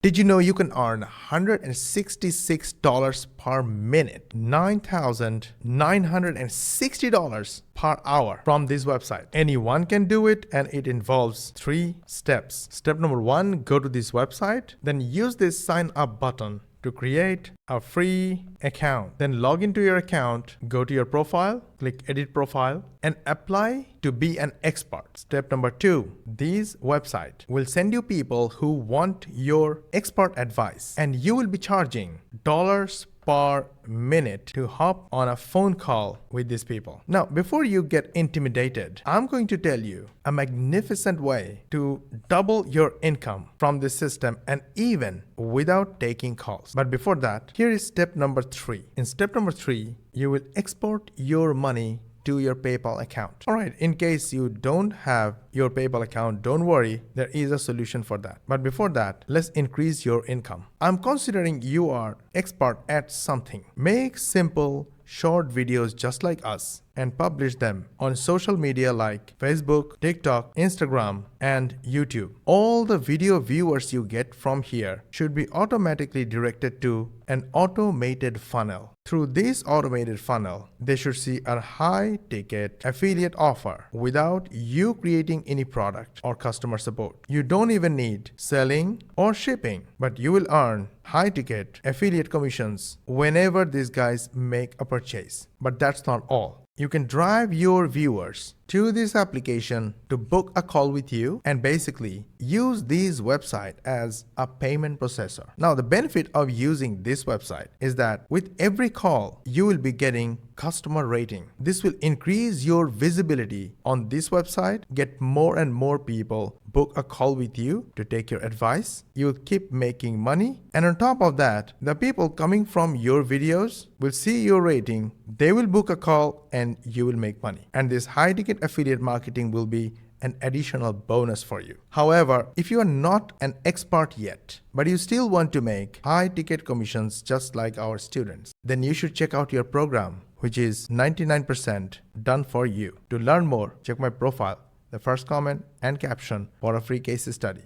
Did you know you can earn $166 per minute, $9,960 per hour from this website? Anyone can do it, and it involves 3 steps. Step number 1, go to this website, then use this sign up button to create a free account. Then log into your account, go to your profile, click edit profile, and apply to be an expert. Step number 2, this website will send you people who want your expert advice, and you will be charging dollars per minute to hop on a phone call with these people. Now, before you get intimidated, I'm going to tell you a magnificent way to double your income from this system, and even without taking calls. But before that, here is step number 3. In step number 3, you will export your money to your PayPal account. Alright, in case you don't have your PayPal account, don't worry, there is a solution for that. But before that, let's increase your income. I'm considering you are expert at something. Make simple, short videos just like us and publish them on social media like Facebook, TikTok, Instagram, and YouTube. All the video viewers you get from here should be automatically directed to an automated funnel. Through this automated funnel, they should see a high-ticket affiliate offer without you creating any product or customer support. You don't even need selling or shipping, but you will earn high-ticket affiliate commissions whenever these guys make a purchase. But that's not all. You can drive your viewers to this application to book a call with you and basically use this website as a payment processor. Now, the benefit of using this website is that with every call, you will be getting customer rating. This will increase your visibility on this website, get more and more people book a call with you to take your advice. You will keep making money. And on top of that, the people coming from your videos will see your rating, they will book a call, and you will make money. And this high ticket affiliate marketing will be an additional bonus for you. However, if you are not an expert yet, but you still want to make high ticket commissions just like our students, then you should check out your program, which is 99% done for you. To learn more, check my profile, the first comment and caption for a free case study.